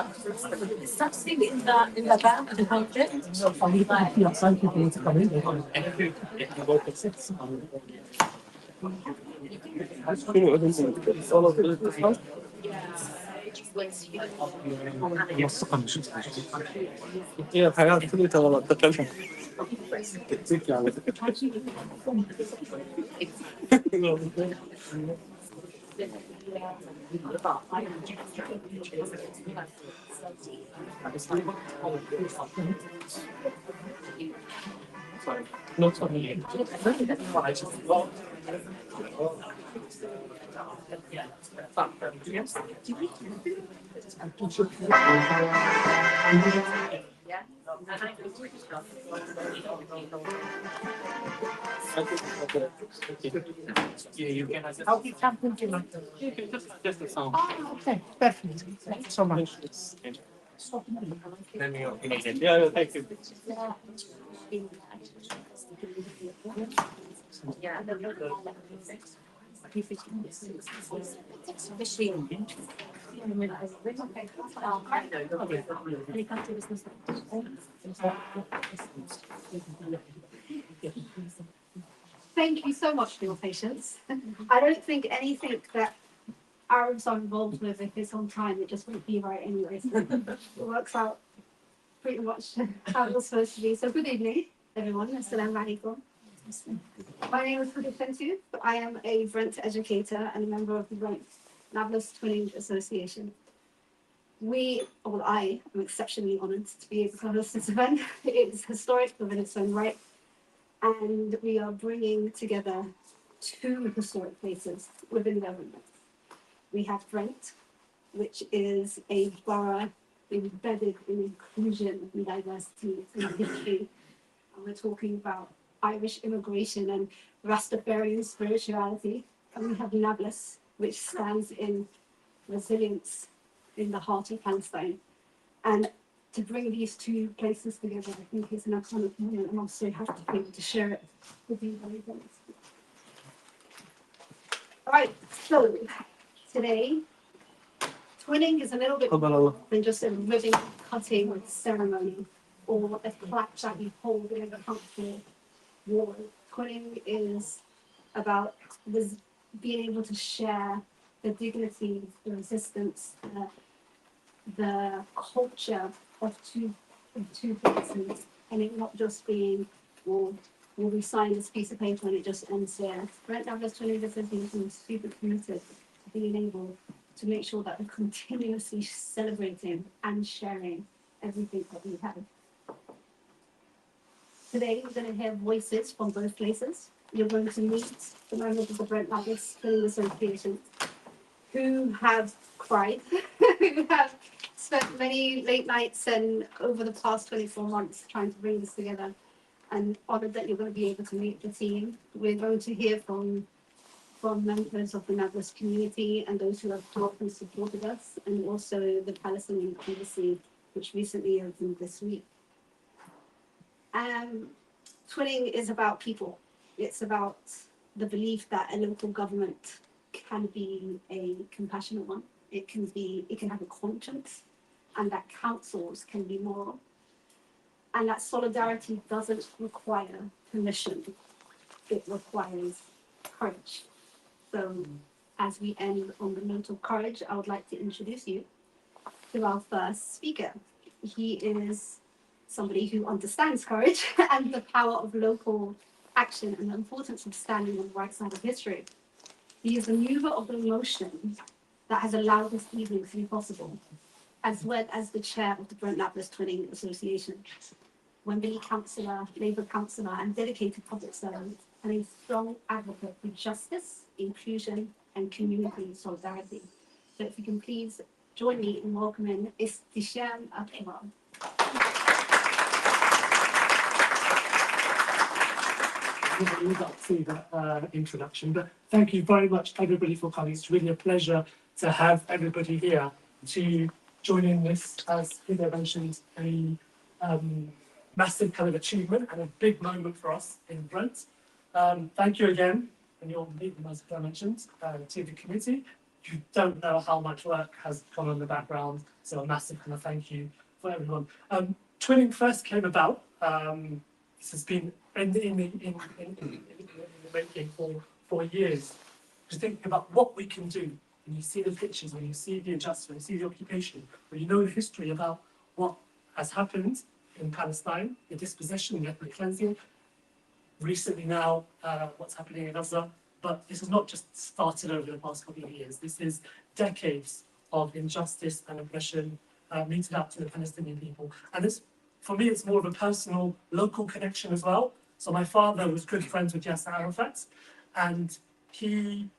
Sorry? Something in the back of the budget. Thank you for you to come in. هي الحياة كلها غلط تتكلم تتكلم على How you jump into London? just a song. Oh, okay, perfect. Thank you so much. Yeah, thank you. Thank you so much for your patience. I don't think anything that Arabs are involved with, if it's on time, it just won't be right anyway. So it works out pretty much how it was supposed to be. So good evening, everyone. Assalamu alaikum. My name is Blendie. I am a Brent educator and a member of the Brent Nablis Twinning Association. I am exceptionally honoured to be able to host this event. It's historic within its own right. And we are bringing together two historic places within government. We have Brent, which is a borough embedded in inclusion and diversity and history. And we're talking about Irish immigration and Rastafarian spirituality. And we have Nablis, which stands in resilience in the heart of Palestine. And to bring these two places together, I think is an iconic moment, and also have to be able to share it with you very much. All right, so today, twinning is a little bit more than just a ribbon cutting ceremony or a plaque that you hold in a comfortable wall. Twinning is about being able to share the dignity, the resistance, the culture of two places, and it not just being, well, will we sign this piece of paper and it just ends there. Brent Nablis Twinning Association is super committed to being able to make sure that we're continuously celebrating and sharing everything that we have. Today, we're going to hear voices from both places. You're going to meet the members of the Brent Nablis Twinning Association who have cried, who have spent many late nights and over the past 24 months trying to bring this together, and honoured that you're going to be able to meet the team. We're going to hear from members of the Nablis community and those who have helped and supported us, and also the Palestinian embassy, which recently opened this week. Twinning is about people. It's about the belief that a local government can be a compassionate one. It can have a conscience, and that councils can be moral. And that solidarity doesn't require permission. It requires courage. So as we end on the note of courage, I would like to introduce you to our first speaker. He is somebody who understands courage and the power of local action and the importance of standing on the right side of history. He is the mover of the emotion that has allowed this evening to be possible, as well as the chair of the Brent Nablis Twinning Association. Wembley councillor, Labour councillor, and dedicated public servant, and a strong advocate for justice, inclusion, and community solidarity. So if you can please join me in welcoming Istisham Akbar. I would like to see that introduction, but thank you very much everybody for coming. It's really a pleasure to have everybody here to join in this, as Huda mentioned, a massive kind of achievement and a big moment for us in Brent. Thank you again, and you'll meet them as I mentioned, to the committee. You don't know how much work has gone on in the background, so a massive kind of thank you for everyone. Twinning first came about. This has been in the making for years. Just thinking about what we can do. When you see the pictures, when you see the adjustment, when you see the occupation, when you know the history about what has happened in Palestine, the dispossession, the ethnic cleansing, recently now what's happening in Gaza. But this has not just started over the past couple of years. This is decades of injustice and oppression meted out to the Palestinian people. And this, for me, it's more of a personal, local connection as well. So my father was good friends with Yasser Arafat, and he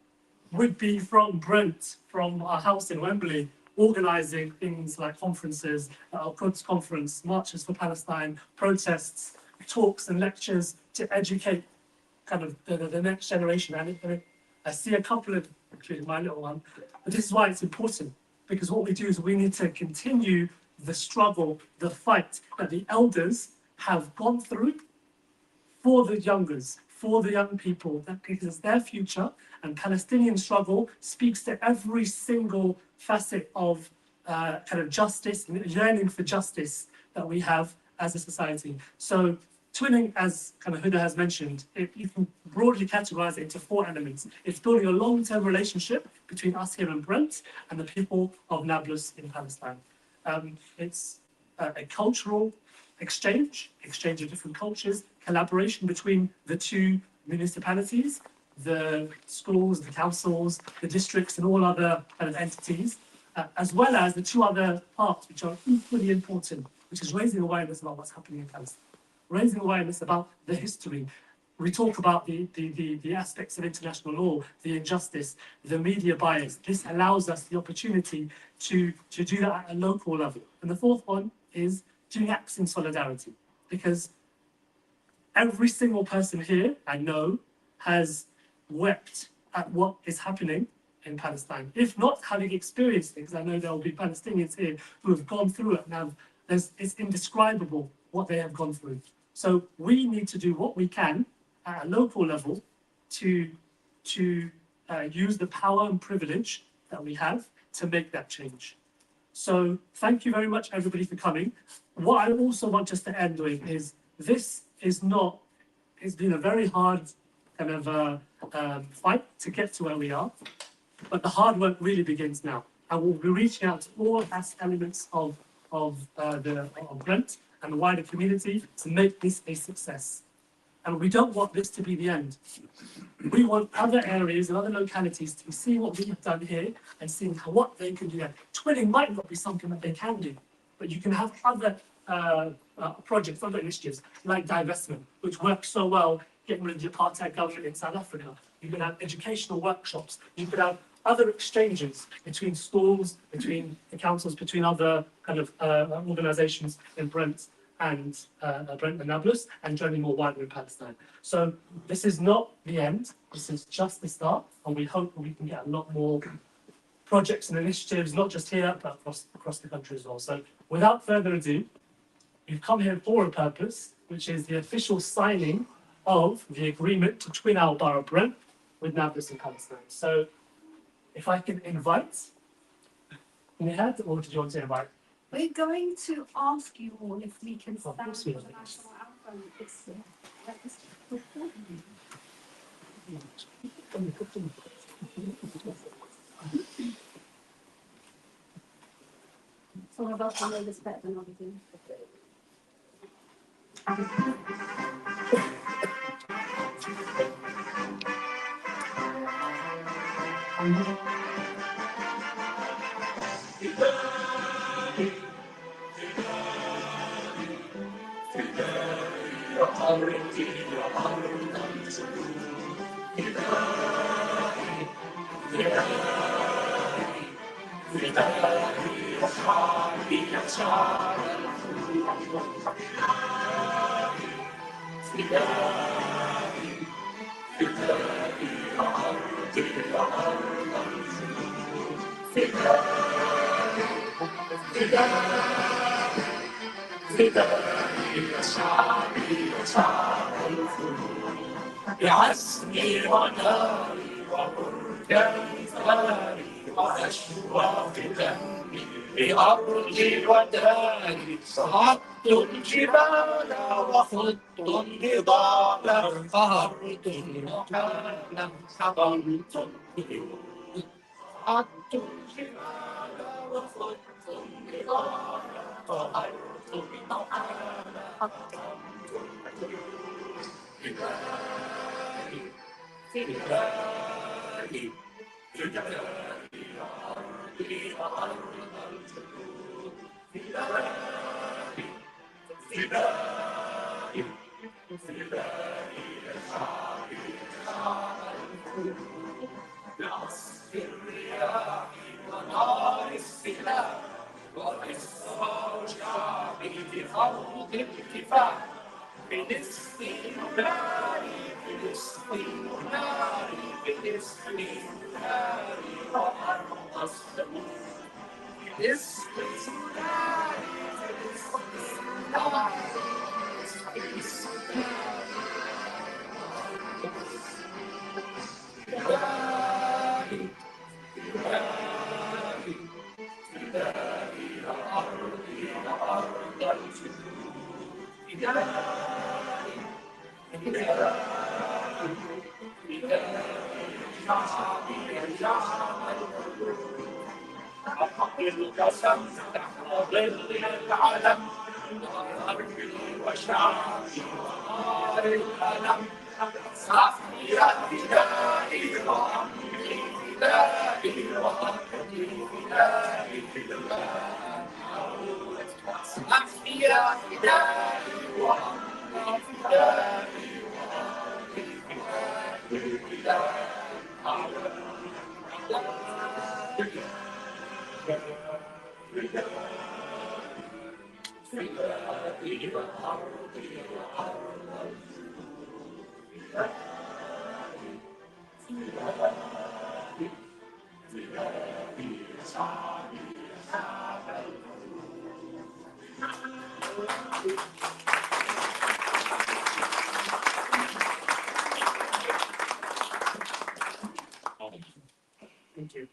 would be from Brent, from our house in Wembley, organising things like conferences, our Quds conference, marches for Palestine, protests, talks and lectures to educate kind of the next generation. And I see a couple of, including my little one, but this is why it's important, because what we do is we need to continue the struggle, the fight that the elders have gone through for the youngers, for the young people, that because it's their future. And Palestinian struggle speaks to every single facet of kind of justice and yearning for justice that we have as a society. So twinning, as kind of Huda has mentioned, you can broadly categorize it into 4 elements. It's building a long-term relationship between us here in Brent and the people of Nablus in Palestine. It's a cultural exchange of different cultures, collaboration between the 2 municipalities, the schools, the councils, the districts, and all other kind of entities, as well as the 2 other parts which are equally important, which is raising awareness about what's happening in Palestine, raising awareness about the history. We talk about the aspects of international law, the injustice, the media bias. This allows us the opportunity to do that at a local level. And the 4th one is doing acts in solidarity, because every single person here I know has wept at what is happening in Palestine. If not having experienced it, because I know there will be Palestinians here who have gone through it now, it's indescribable what they have gone through. So we need to do what we can at a local level to use the power and privilege that we have to make that change. So thank you very much, everybody, for coming. What I also want just to end with is this is not, it's been a very hard kind of fight to get to where we are, but the hard work really begins now. And we'll be reaching out to all elements of Brent and the wider community to make this a success. And we don't want this to be the end. We want other areas and other localities to see what we've done here and seeing what they can do there. Twinning might not be something that they can do, but you can have other projects, other initiatives like divestment, which works so well getting rid of the apartheid government in South Africa. You could have educational workshops. You could have other exchanges between schools, between the councils, between other kind of organisations in Brent and Nablus, and joining more widely in Palestine. So this is not the end. This is just the start, and we hope we can get a lot more projects and initiatives, not just here, but across the country as well. So without further ado, we've come here for a purpose, which is the official signing of the agreement to twin our borough Brent with Nablus in Palestine. So if I can invite Nihad, or did you want to invite? We're going to ask you all if we can stand course for we the will. national anthem. It's some of us will know this better than others do. بعزمي وناري وبركان ثاري وأشواق دمي بأرضي وداري صعدت الجبال وخضت النضال قهرت المحال حضرت القيود صعدت الجبال وخضت النضال قهرت المحال حضرت القيود فدائي فدائي يا أرضي وأرض الجنود فدائي فدائي فدائي يا شعبي شعب الجنود بعصف الرياح ونار السلاح وإصرار شعبي بفرض الكفاح بنصف ناري بنصف ناري بنصف ناري وأرض السموم بنصف ناري بنصف ناري بنصف ناري فدائي فدائي يا أرضي وأرض الجنود فدائي القسم تحت ظل العلم أرضي وشعبي ونار الألم صفي فدائي وأمري فدائي وأرضي فدائي صفي فدائي وأمري فدائي Thank you.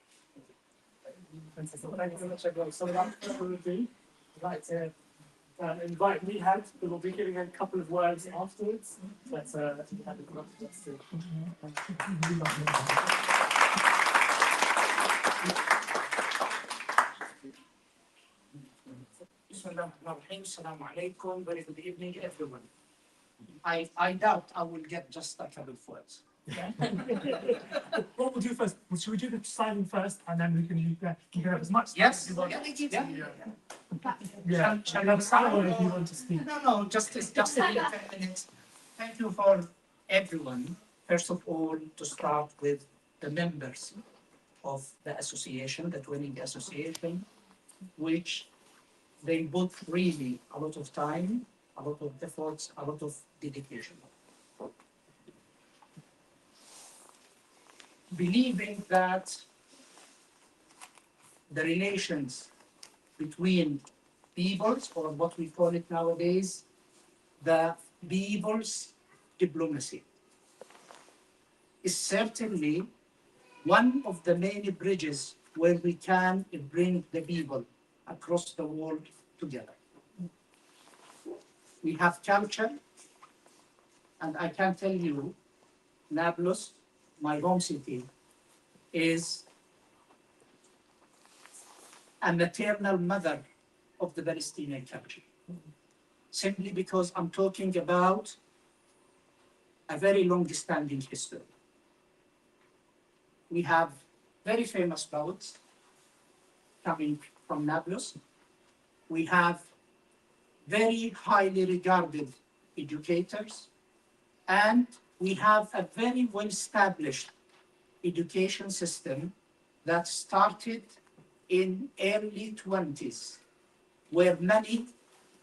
Fantastic. Thank you very much, everyone. So that's what we'll do. I'd like to invite Nihad, who will be giving a couple of words afterwards. But Nihad is not just to. Assalamu alaikum. Very good evening, everyone. I doubt I will get just a couple of words. Yeah. What we'll do first, should we do the signing first, and then we can have as much time Yes. as you want. Yeah. Shall we have Salah if you want to speak? No, just 10 minutes. Thank you for everyone. First of all, to start with the members of the association, the Twinning Association, which they put really a lot of time, a lot of efforts, a lot of dedication. Believing that the relations between peoples, or what we call it nowadays, the people's diplomacy, is certainly one of the many bridges where we can bring the people across the world together. We have culture, and I can tell you, Nablus, my home city, is a maternal mother of the Palestinian culture. Simply because I'm talking about a very long-standing history. We have very famous poets coming from Nablus. We have very highly regarded educators, and we have a very well-established education system that started in early 20s, where many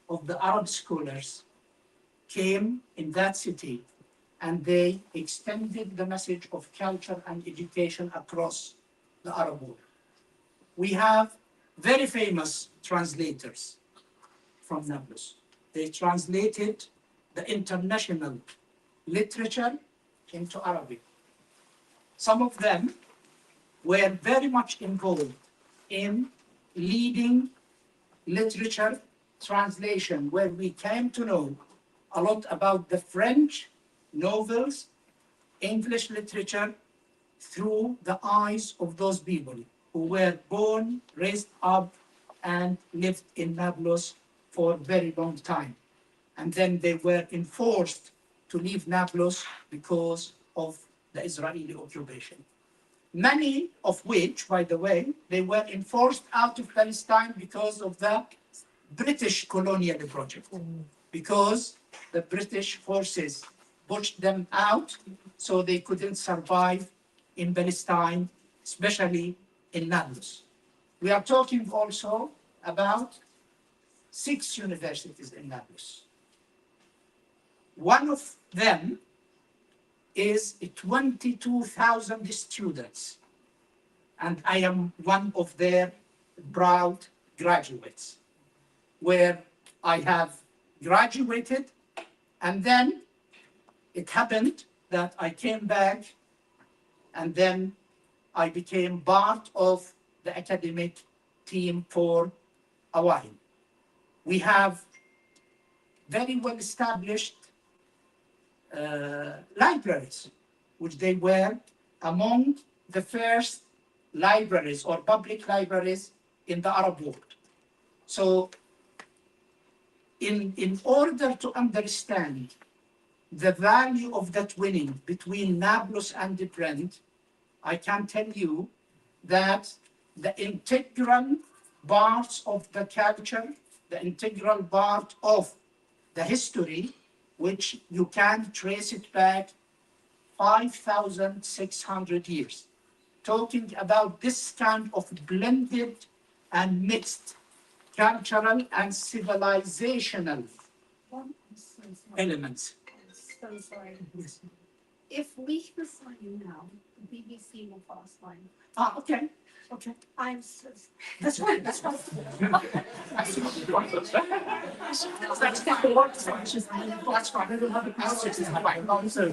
of the Arab scholars came in that city and they extended the message of culture and education across the Arab world. We have very famous translators from Nablus. They translated the international literature into Arabic. Some of them were very much involved in leading literature translation, where we came to know a lot about the French novels, English literature, through the eyes of those people who were born, raised up, and lived in Nablus for a very long time. And then they were enforced to leave Nablus because of the Israeli occupation. Many of which, by the way, they were enforced out of Palestine because of the British colonial project, because the British forces pushed them out so they couldn't survive in Palestine, especially in Nablus. We are talking also about 6 universities in Nablus. One of them is 22,000 students, and I am one of their proud graduates, where I have graduated, and then it happened that I came back, and then I became part of the academic team for a while. We have very well established libraries, which they were among the first libraries or public libraries in the Arab world. So in order to understand the value of that twinning between Nablus and Brent, I can tell you that the integral parts of the culture, the integral part of the history, which you can trace it back 5,600 years. Talking about this kind of blended and mixed cultural and civilizational elements. So sorry. If we can sign you now, the BBC will fast line. Ah, okay. Okay. I'm so That's fine. That's fine. That's fine. That's fine. I don't have a answer to my answer.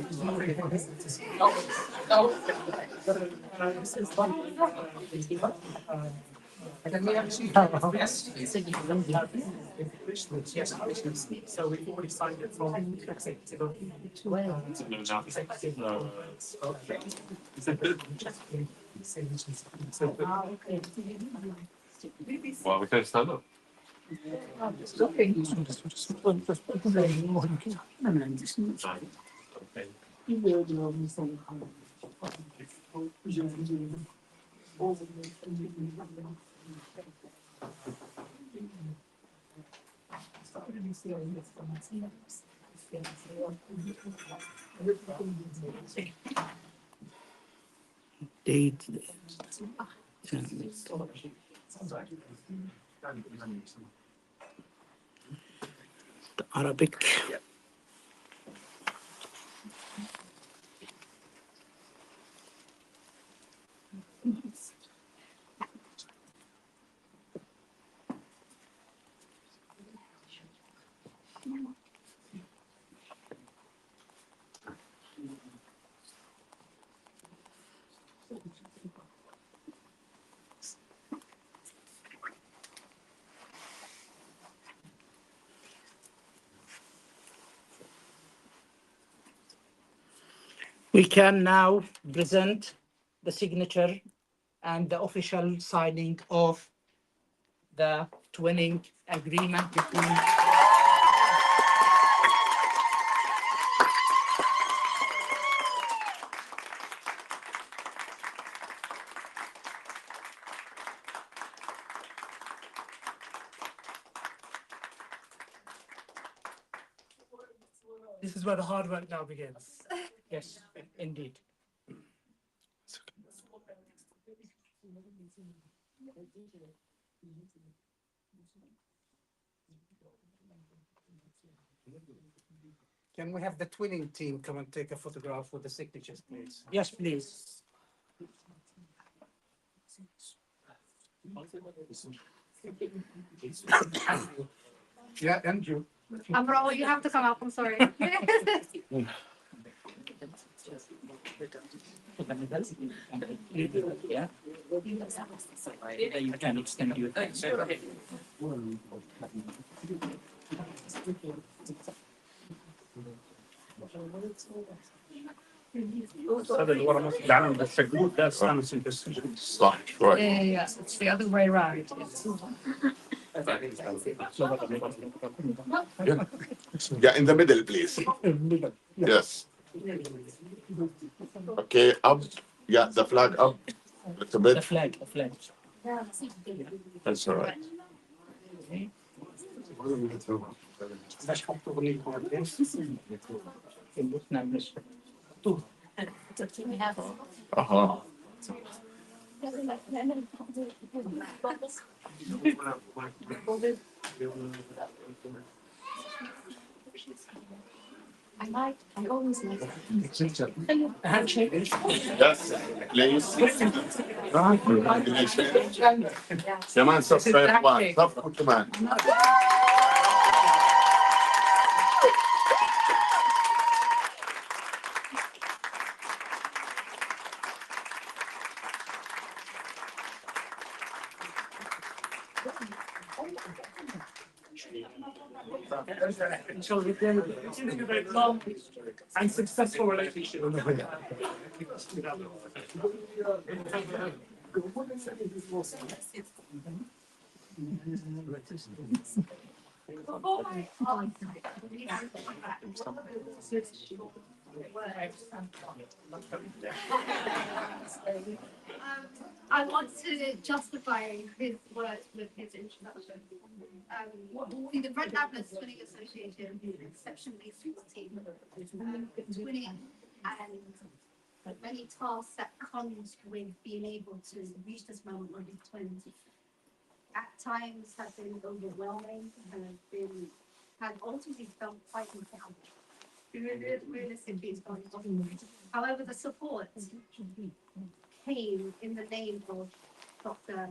This is fun. Can we actually yes, yes, so we've already signed it from executive. Well, we can stand up. Date. The Arabic. We can now present the signature and the official signing of the twinning agreement between This is where the hard work now begins. Yes, indeed. Can we have the twinning team come and take a photograph with the signatures, please? Yes, please. Yeah, and you. Amro, you have to come up. I'm sorry. Yeah. You can extend your هذا اللي ورا مصر العالم بس الجود ده استانس بس صح شوي. Yeah, it's the other way around. Yeah, in the middle, please. Yes. Okay, up. Yeah, the flag up. A little bit. the flag. That's all right. باش حطوا اغنيه نابلس Uh-huh. I always like handshake. Yes, please. كمان صف يا اخوان، صفوا كمان. Inshallah, we're doing a very long and successful relationship. I want to justify his words with his introduction. The Red Nablis Twinning Association is an exceptionally small team. Twinning and many tasks that comes with being able to reach this moment where these twins at times have been overwhelming and had ultimately felt quite impossible. Realistically, it's going on. However, the support came in the name of Dr.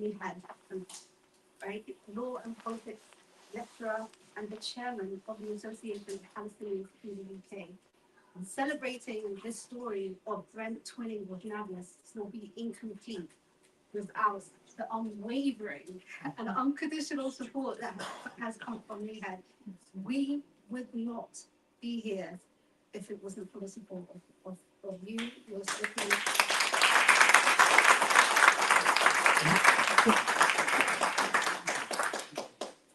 Nihad, right? Law and politics lecturer and the chairman of the Association of Palestinians in the UK. Celebrating this story of Brent twinning with Nablis will be incomplete without the unwavering and unconditional support that has come from Nihad. We would not be here if it wasn't for the support of you, your support.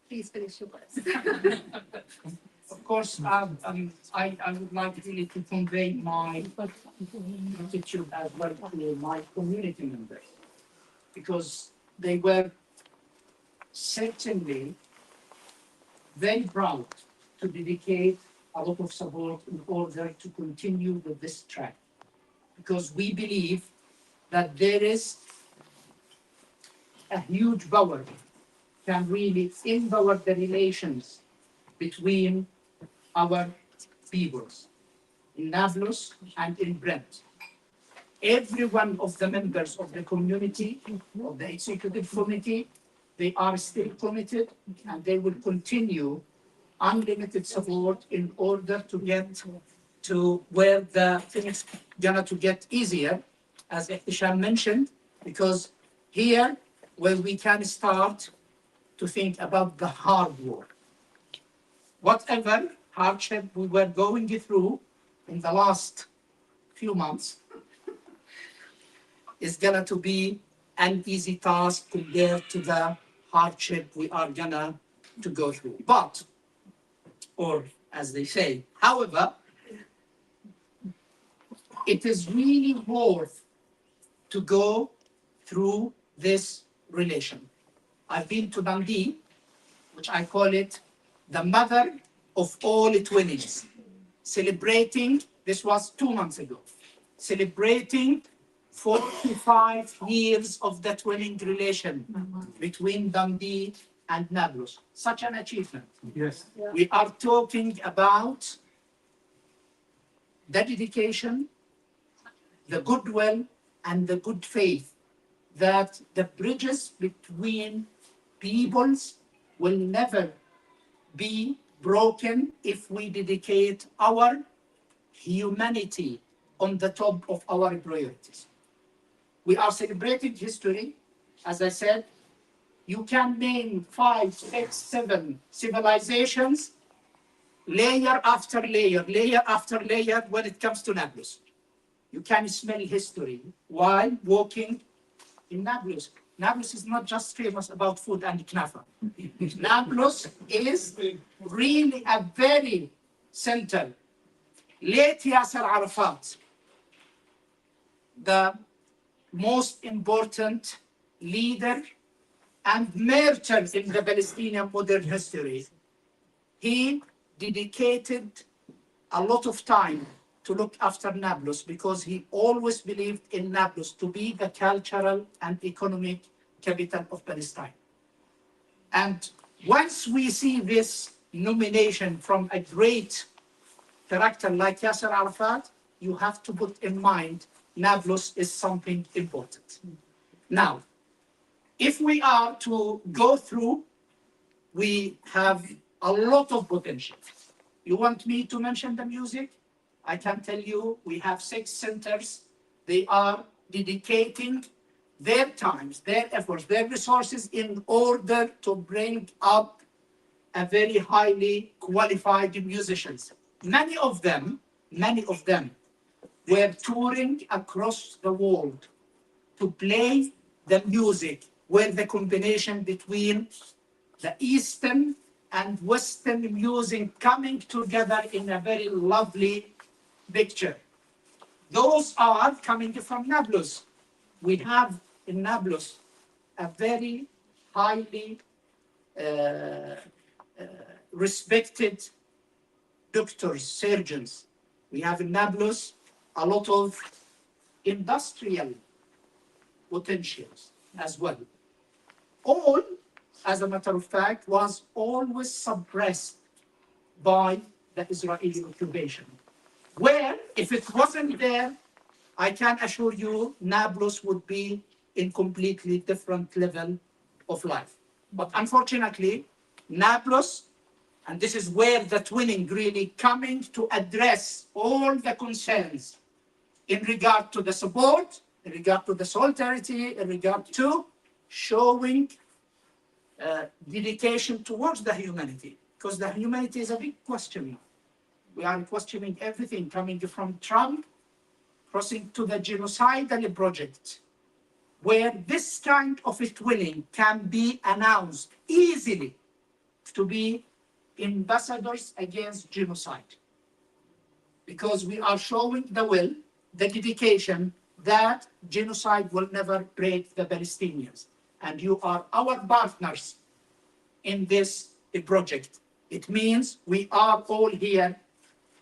Please finish your words. Of course, I would like really to convey my gratitude as well to my community members, because they were certainly very proud to dedicate a lot of support in order to continue with this track, because we believe that there is a huge power can really empower the relations between our peoples in Nablus and in Brent. Every one of the members of the community, of the executive committee, they are still committed and they will continue unlimited support in order to get to where the things gonna to get easier, as Hisham mentioned, because here where we can start to think about the hard work. Whatever hardship we were going through in the last few months is gonna to be an easy task compared to the hardship we are gonna to go through. But, or as they say, however, it is really worth to go through this relation. I've been to Dundee, which I call it the mother of all twinnings, celebrating, this was 2 months ago, celebrating 45 years of the twinning relation between Dundee and Nablus. Such an achievement. Yes. We are talking about the dedication, the goodwill, and the good faith that the bridges between peoples will never be broken if we dedicate our humanity on the top of our priorities. We are celebrating history. As I said, you can name 5, 6, 7 civilizations, layer after layer, layer after layer when it comes to Nablus. You can smell history while walking in Nablus. Nablus is not just famous about food and knafa. Nablus is really a very center. Late Yasser Arafat, the most important leader and merchant in the Palestinian modern history, he dedicated a lot of time to look after Nablus because he always believed in Nablus to be the cultural and economic capital of Palestine. And once we see this nomination from a great character like Yasser Arafat, you have to put in mind Nablus is something important. Now, if we are to go through, we have a lot of potential. You want me to mention the music? I can tell you we have 6 centers. They are dedicating their times, their efforts, their resources in order to bring up a very highly qualified musicians. Many of them were touring across the world to play the music where the combination between the Eastern and Western music coming together in a very lovely picture. Those are coming from Nablus. We have in Nablus a very highly respected doctors, surgeons. We have in Nablus a lot of industrial potentials as well. All, as a matter of fact, was always suppressed by the Israeli occupation. Where, if it wasn't there, I can assure you, Nablus would be in completely different level of life. But unfortunately, Nablus, and this is where the twinning really coming to address all the concerns in regard to the support, in regard to the solidarity, in regard to showing dedication towards the humanity, because the humanity is a big question. We are questioning everything coming from Trump, crossing to the genocidal project, where this kind of a twinning can be announced easily to be ambassadors against genocide. Because we are showing the will, the dedication that genocide will never break the Palestinians. And you are our partners in this project. It means we are all here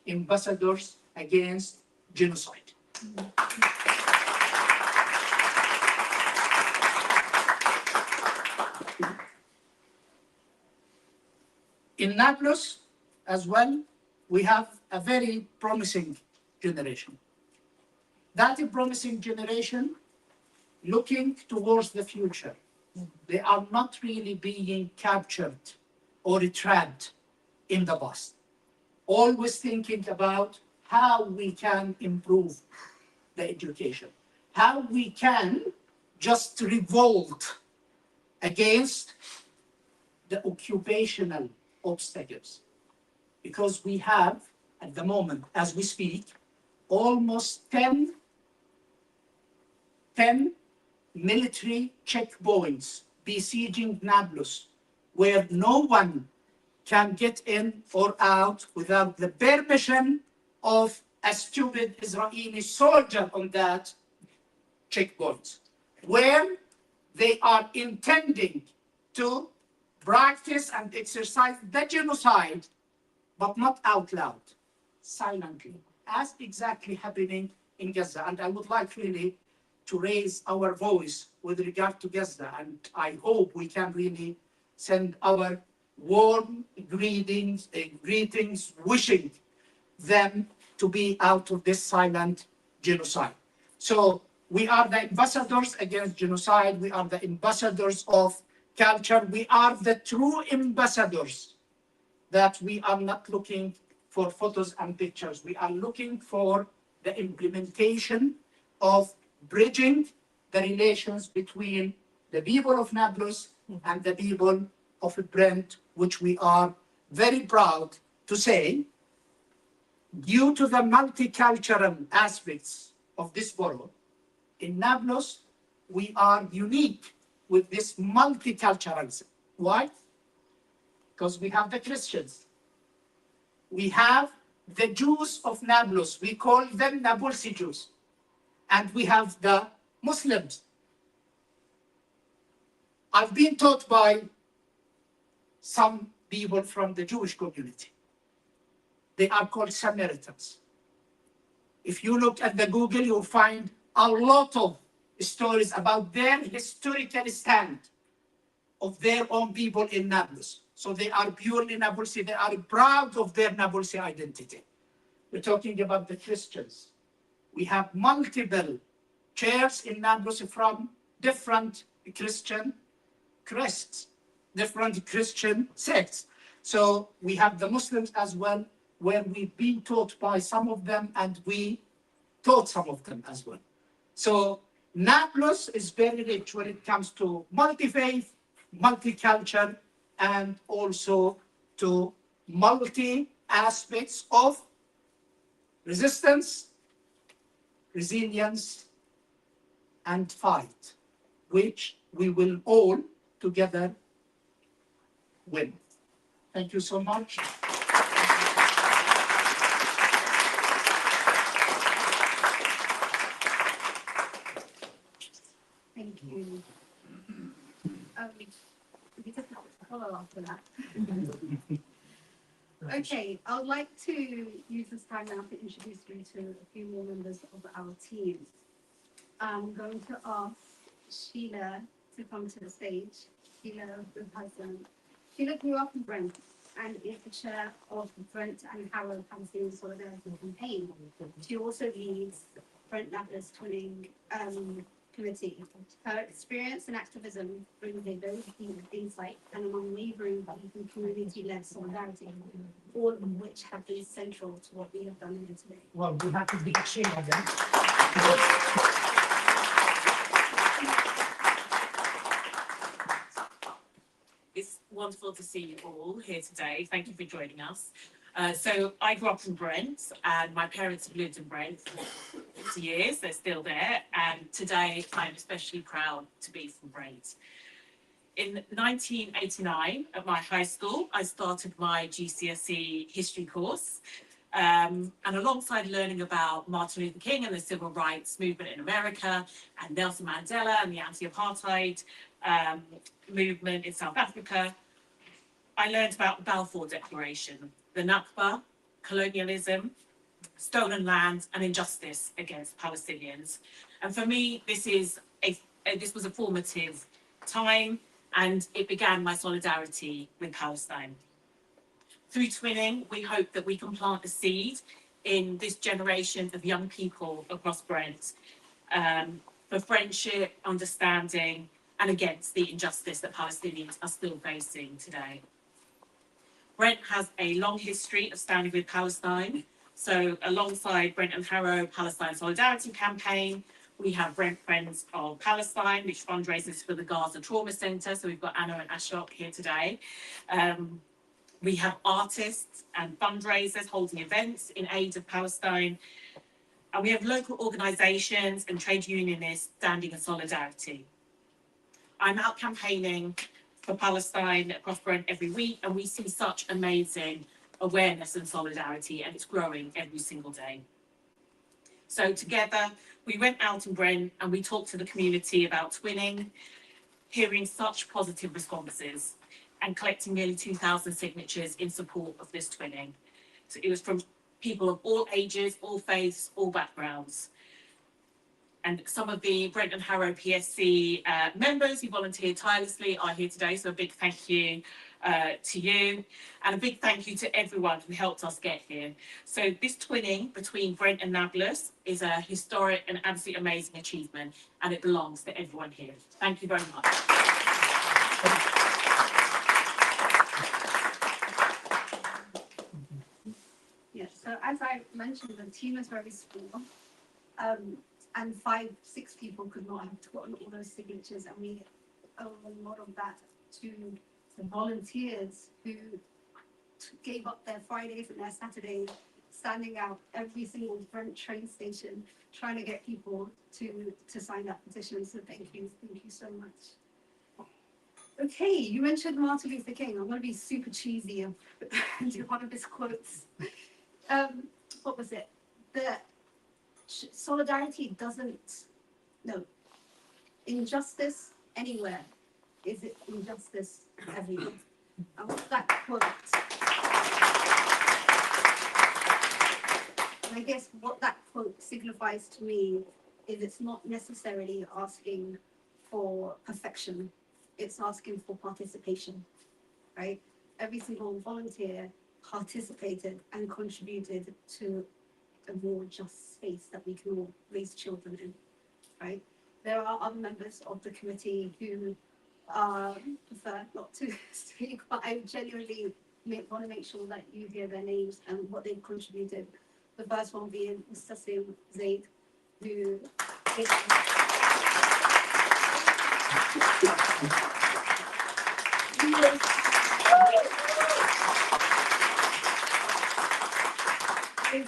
ambassadors against genocide. In Nablus as well, we have a very promising generation. That promising generation looking towards the future. They are not really being captured or trapped in the past. Always thinking about how we can improve the education, how we can just revolt against the occupational obstacles. Because we have, at the moment, as we speak, almost 10 military checkpoints besieging Nablus, where no one can get in or out without the permission of a stupid Israeli soldier on that checkpoint, where they are intending to practice and exercise the genocide but not out loud, silently, as exactly happening in Gaza. And I would like really to raise our voice with regard to Gaza, and I hope we can really send our warm greetings, wishing them to be out of this silent genocide. So we are the ambassadors against genocide. We are the ambassadors of culture. We are the true ambassadors, that we are not looking for photos and pictures. We are looking for the implementation of bridging the relations between the people of Nablus and the people of Brent, which we are very proud to say, due to the multicultural aspects of this borough, in Nablus, we are unique with this multiculturalism. Why? Because we have the Christians. We have the Jews of Nablus. We call them Nabulsi Jews. And we have the Muslims. I've been taught by some people from the Jewish community. They are called Samaritans. If you look at the Google, you'll find a lot of stories about their historical stand of their own people in Nablus. So they are purely Nabulsi. They are proud of their Nabulsi identity. We're talking about the Christians. We have multiple chairs in Nablus from different Christian crests, different Christian sects. So we have the Muslims as well, where we've been taught by some of them and we taught some of them as well. So Nablus is very rich when it comes to multi-faith, multicultural, and also to multi-aspects of resistance, resilience, and fight, which we will all together win. Thank you so much. Thank you. We just have to follow after that. Okay, I would like to use this time now to introduce you to a few more members of our team. I'm going to ask Sheila to come to the stage. Sheila grew up in Brent and is the chair of the Brent and Harrow Palestinian Solidarity Campaign. She also leads Brent Nablis Twinning Committee. Her experience in activism brings a very deep insight and an unwavering belief in community-led solidarity, all of which have been central to what we have done here today. Well, we have to be ashamed of them. It's wonderful to see you all here today. Thank you for joining us. So I grew up in Brent, and my parents have lived in Brent for 50 years. They're still there, and today I'm especially proud to be from Brent. In 1989, at my high school, I started my GCSE history course, and alongside learning about Martin Luther King and the civil rights movement in America, and Nelson Mandela and the anti-apartheid movement in South Africa, I learned about the Balfour Declaration, the Nakba, colonialism, stolen land, and injustice against Palestinians. And for me, this was a formative time, and it began my solidarity with Palestine. Through twinning, we hope that we can plant a seed in this generation of young people across Brent for friendship, understanding, and against the injustice that Palestinians are still facing today. Brent has a long history of standing with Palestine. So alongside Brent and Harrow Palestine Solidarity Campaign, we have Brent Friends of Palestine, which fundraises for the Gaza Trauma Centre. So we've got Anna and Ashok here today. We have artists and fundraisers holding events in aid of Palestine. And we have local organisations and trade unionists standing in solidarity. I'm out campaigning for Palestine across Brent every week, and we see such amazing awareness and solidarity, and it's growing every single day. So together, we went out in Brent and we talked to the community about twinning, hearing such positive responses, and collecting nearly 2,000 signatures in support of this twinning. It was from people of all ages, all faiths, all backgrounds. And some of the Brent and Harrow PSC members who volunteered tirelessly are here today, so a big thank you to you, and a big thank you to everyone who helped us get here. So this twinning between Brent and Nablis is a historic and absolutely amazing achievement, and it belongs to everyone here. Thank you very much. Yes, so as I mentioned, the team is very small. And 5-6 people could not have gotten all those signatures, and we owe a lot of that to the volunteers who gave up their Fridays and their Saturdays, standing out every single Brent train station, trying to get people to sign that petition. So thank you so much. Okay, you mentioned Martin Luther King. I'm going to be super cheesy and do one of his quotes. What was it? Solidarity doesn't, no, injustice anywhere is it injustice everywhere. And what that quote, and I guess what that quote signifies to me is it's not necessarily asking for perfection, it's asking for participation, right? Every single volunteer participated and contributed to a more just space that we can all raise children in, right? There are other members of the committee who prefer not to speak, but I genuinely want to make sure that you hear their names and what they've contributed. The first one being Mr. Zaid, who is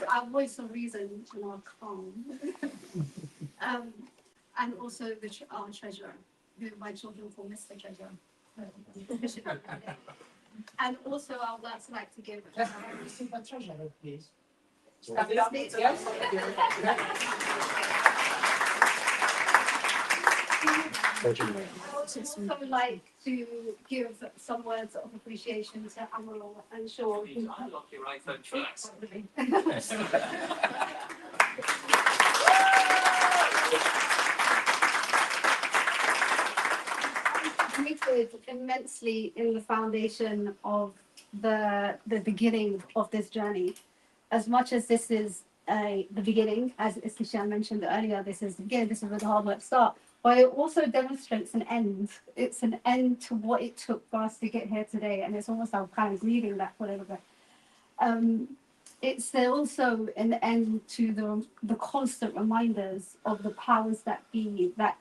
our voice of reason and our calm. And also our treasurer, who my children call Mr. Treasurer. And also I would also like to give Super treasurer, please. I would like to give some words of appreciation to Amaral and Sean. Unlock your iPhone first. Contributed immensely in the foundation of the beginning of this journey. As much as this is the beginning, as Istishan mentioned earlier, this is the beginning, this is where the hard work starts. But it also demonstrates an end. It's an end to what it took for us to get here today, and it's almost like kind of grieving that for a little bit. It's also an end to the constant reminders of the powers that be, that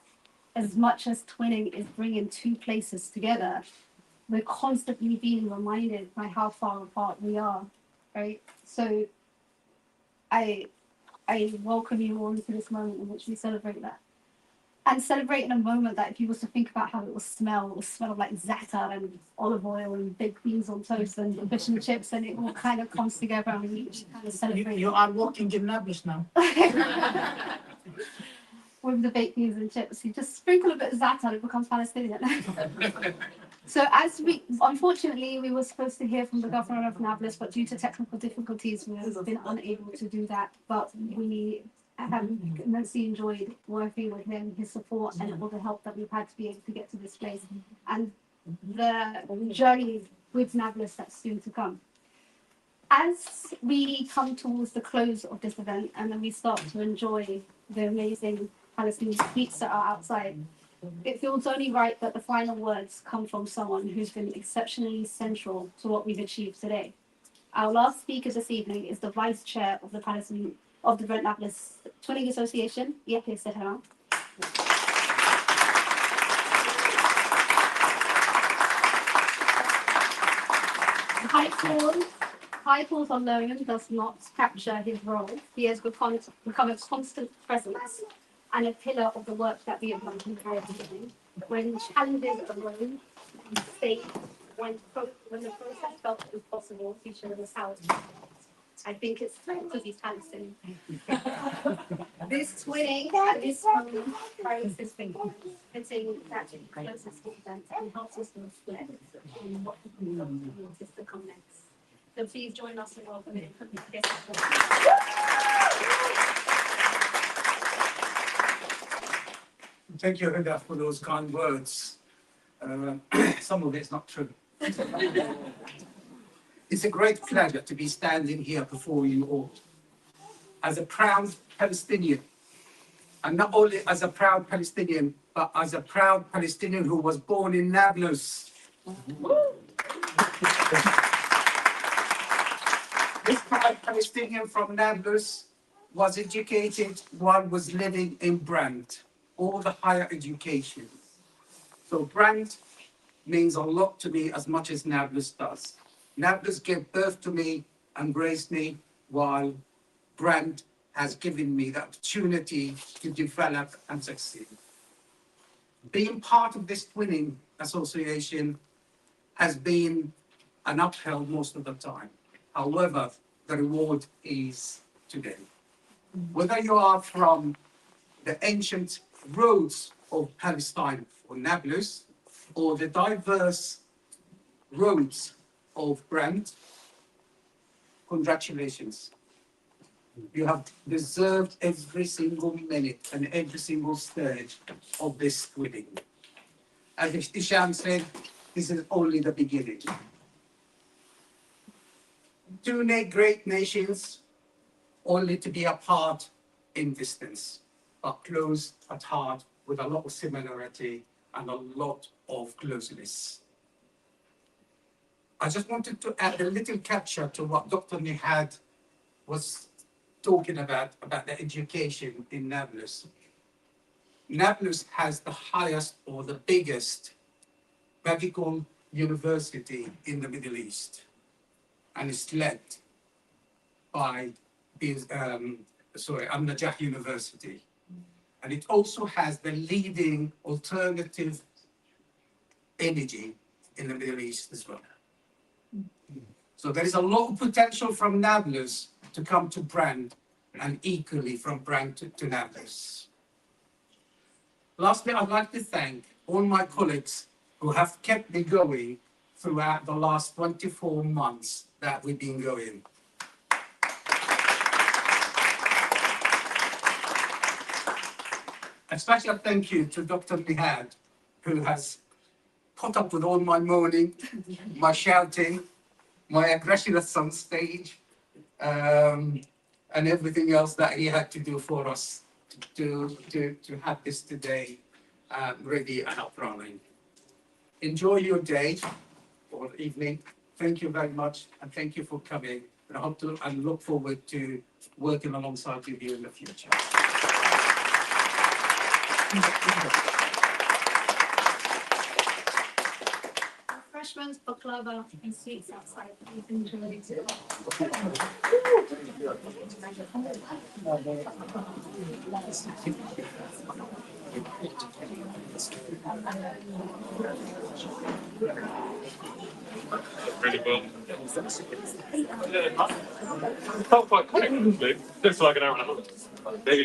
as much as twinning is bringing two places together, we're constantly being reminded by how far apart we are, right? So I welcome you all into this moment in which we celebrate that. And celebrate in a moment that if you was to think about how it will smell of like za'atar and olive oil and baked beans on toast and fish and chips, and it all kind of comes together and we kind of celebrate. You are walking in Nablis now. With the baked beans and chips, you just sprinkle a bit of za'atar, it becomes Palestinian. So unfortunately, we were supposed to hear from the governor of Nablus, but due to technical difficulties, we have been unable to do that. But we have immensely enjoyed working with him, his support, and all the help that we've had to be able to get to this place, and the journey with Nablus that's soon to come. As we come towards the close of this event, and then we start to enjoy the amazing Palestinian sweets that are outside, it feels only right that the final words come from someone who's been exceptionally central to what we've achieved today. Our last speaker this evening is the Vice Chair of the Brent Nablis Twinning Association, Yahya Sehran. High calls on Logan does not capture his role. He has become a constant presence and a pillar of the work that we have done from the very beginning. When challenges arose, he stayed. When the process felt impossible, he showed us how to. I think it's because he's Palestinian. This twinning at this moment carries this thing, fitting that closest to event and helps us to reflect on what is to come next. So please join us in welcoming. Thank you, Huda, for those kind words. Some of it's not true. It's a great pleasure to be standing here before you all as a proud Palestinian. And not only as a proud Palestinian, but as a proud Palestinian who was born in Nablus. This proud Palestinian from Nablus was educated while was living in Brent, all the higher education. So Brent means a lot to me as much as Nablus does. Nablus gave birth to me and raised me, while Brent has given me the opportunity to develop and succeed. Being part of this twinning association has been an uphill most of the time. However, the reward is today. Whether you are from the ancient roads of Palestine or Nablus, or the diverse roads of Brent, congratulations. You have deserved every single minute and every single stage of this twinning. As Isham said, this is only the beginning. Two great nations, only to be apart in distance, but close at heart with a lot of similarity and a lot of closeness. I just wanted to add a little capture to what Dr. Nihad was talking about the education in Nablus. Nablus has the highest or the biggest medical university in the Middle East, and it's led by Al-Najah University. And it also has the leading alternative energy in the Middle East as well. So there is a lot of potential from Nablus to come to Brent, and equally from Brent to Nablus. Lastly, I'd like to thank all my colleagues who have kept me going throughout the last 24 months that we've been going. A special thank you to Dr. Nihad, who has put up with all my moaning, my shouting, my aggression at some stage, and everything else that he had to do for us to have this today ready and up running. Enjoy your day or evening. Thank you very much, and thank you for coming. And I hope to and look forward to working alongside with you in the future. Refreshments, baklava, and sweets outside. Please enjoy. Really well. Felt quite quick, actually. Looks like an hour and a half. Maybe.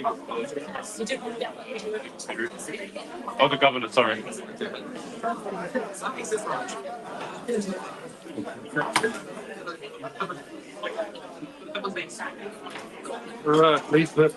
Oh, the governor, sorry. Right, please, but.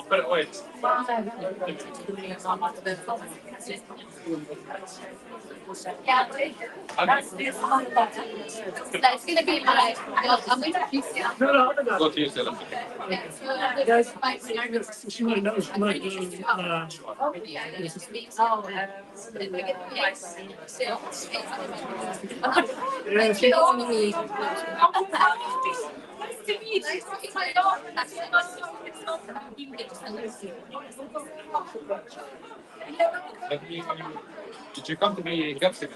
But wait. That's gonna be my. I'm going to fix it. Go to yourself. She might know. She might know. Did you come to me in Gapsi?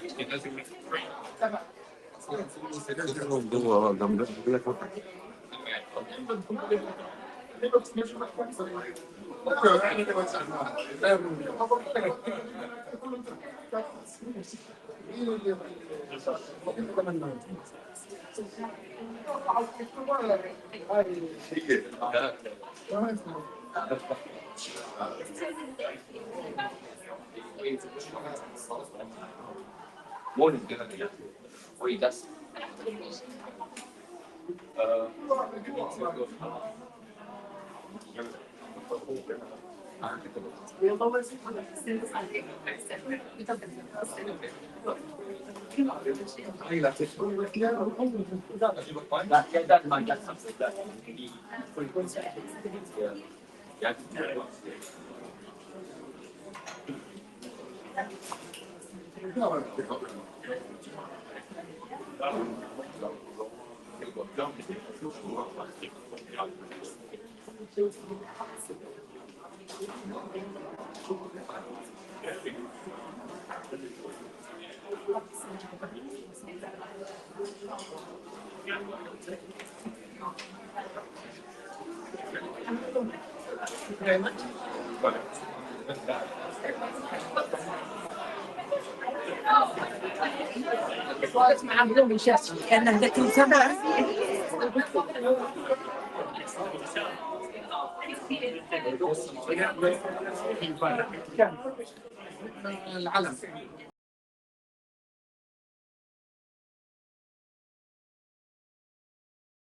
العلم